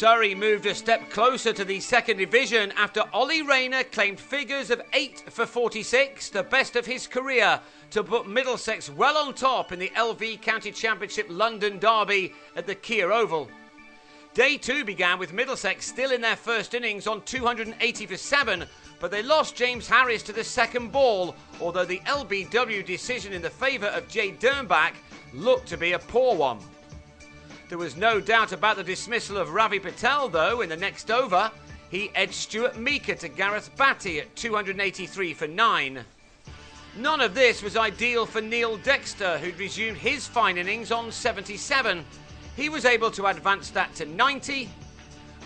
Surrey moved a step closer to the second division after Ollie Rayner claimed figures of 8 for 46, the best of his career, to put Middlesex well on top in the LV County Championship London Derby at the Kia Oval. Day 2 began with Middlesex still in their first innings on 280 for 7, but they lost James Harris to the second ball, although the LBW decision in the favour of Jay Dernbach looked to be a poor one. There was no doubt about the dismissal of Ravi Patel, though, in the next over. He edged Stuart Meeker to Gareth Batty at 283 for 9. None of this was ideal for Neil Dexter, who'd resumed his fine innings on 77. He was able to advance that to 90,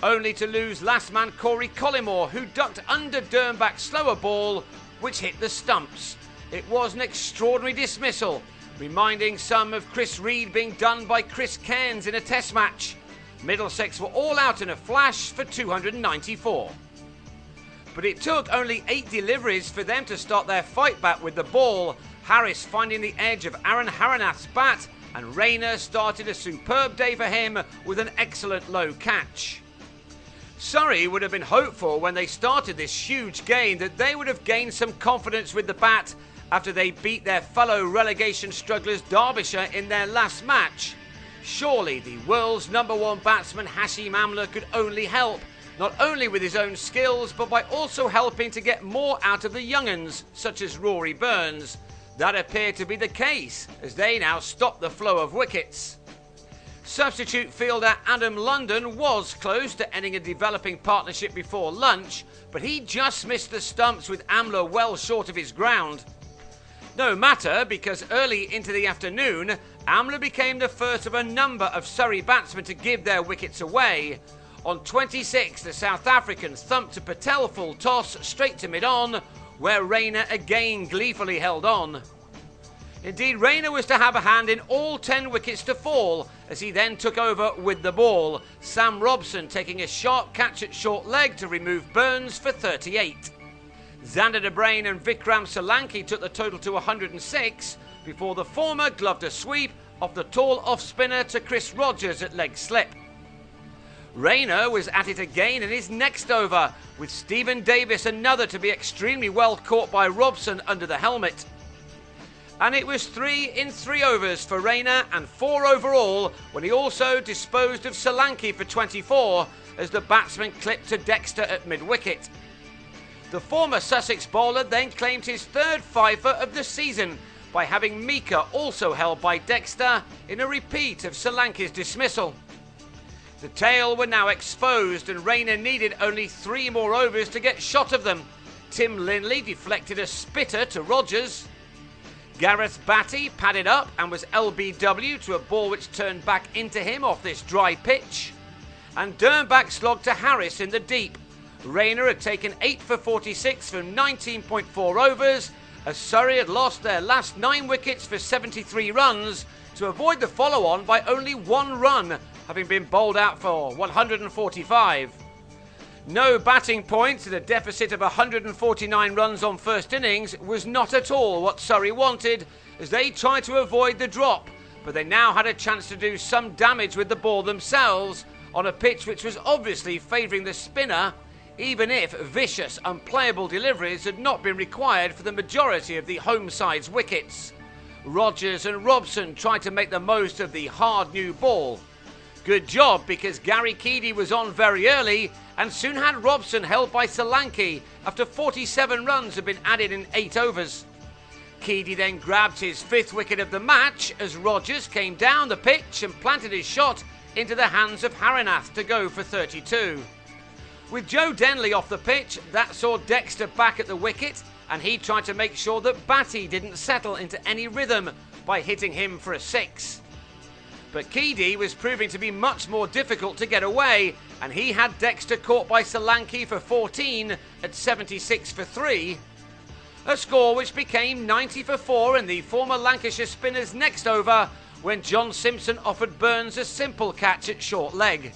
only to lose last man Corey Collymore, who ducked under Dernbach's slower ball, which hit the stumps. It was an extraordinary dismissal, reminding some of Chris Reed being done by Chris Cairns in a test match. Middlesex were all out in a flash for 294. But it took only 8 deliveries for them to start their fight back with the ball, Harris finding the edge of Aaron Haranath's bat, and Rayner started a superb day for him with an excellent low catch. Surrey would have been hopeful when they started this huge game that they would have gained some confidence with the bat after they beat their fellow relegation strugglers Derbyshire in their last match. Surely the world's #1 batsman Hashim Amla could only help, not only with his own skills, but by also helping to get more out of the young'uns, such as Rory Burns. That appeared to be the case, as they now stopped the flow of wickets. Substitute fielder Adam London was close to ending a developing partnership before lunch, but he just missed the stumps with Amla well short of his ground. No matter, because early into the afternoon, Amla became the first of a number of Surrey batsmen to give their wickets away. On 26, the South Africans thumped a Patel full toss straight to mid-on, where Rayner again gleefully held on. Indeed, Rayner was to have a hand in all 10 wickets to fall, as he then took over with the ball, Sam Robson taking a sharp catch at short leg to remove Burns for 38. Xander De Bruyne and Vikram Solanki took the total to 106, before the former gloved a sweep off the tall off-spinner to Chris Rogers at leg slip. Rayner was at it again in his next over, with Stephen Davis another to be extremely well caught by Robson under the helmet. And it was 3 in 3 overs for Rayner and 4 overall, when he also disposed of Solanki for 24 as the batsman clipped to Dexter at mid-wicket. The former Sussex bowler then claimed his 3rd fifer of the season by having Meeker also held by Dexter in a repeat of Solanki's dismissal. The tail were now exposed and Rayner needed only 3 more overs to get shot of them. Tim Linley deflected a spitter to Rogers. Gareth Batty padded up and was LBW to a ball which turned back into him off this dry pitch. And Dernbach slogged to Harris in the deep. Rayner had taken 8 for 46 from 19.4 overs, as Surrey had lost their last 9 wickets for 73 runs to avoid the follow-on by only 1 run, having been bowled out for 145. No batting points at a deficit of 149 runs on first innings was not at all what Surrey wanted, as they tried to avoid the drop, but they now had a chance to do some damage with the ball themselves on a pitch which was obviously favouring the spinner, even if vicious, unplayable deliveries had not been required for the majority of the home side's wickets. Rogers and Robson tried to make the most of the hard new ball. Good job, because Gary Keady was on very early and soon had Robson held by Solanki after 47 runs had been added in 8 overs. Keady then grabbed his 5th wicket of the match as Rogers came down the pitch and planted his shot into the hands of Haranath to go for 32. With Joe Denley off the pitch, that saw Dexter back at the wicket, and he tried to make sure that Batty didn't settle into any rhythm by hitting him for a 6. But Keady was proving to be much more difficult to get away, and he had Dexter caught by Solanki for 14 at 76 for 3. A score which became 90 for 4 in the former Lancashire spinner's next over, when John Simpson offered Burns a simple catch at short leg.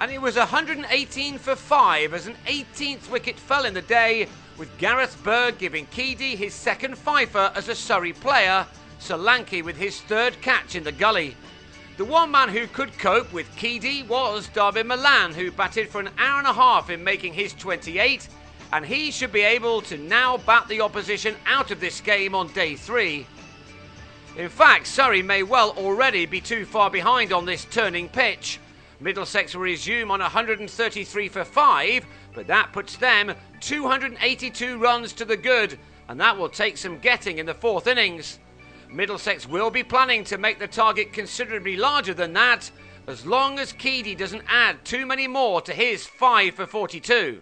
And it was 118 for 5 as an 18th wicket fell in the day, with Gareth Berg giving Keady his 2nd fifer as a Surrey player, Solanki with his 3rd catch in the gully. The one man who could cope with Keedy was Malan, who batted for an hour and a half in making his 28, and he should be able to now bat the opposition out of this game on day 3. In fact, Surrey may well already be too far behind on this turning pitch. Middlesex will resume on 133 for 5, but that puts them 282 runs to the good, and that will take some getting in the 4th innings. Middlesex will be planning to make the target considerably larger than that, as long as Keedy doesn't add too many more to his 5 for 42.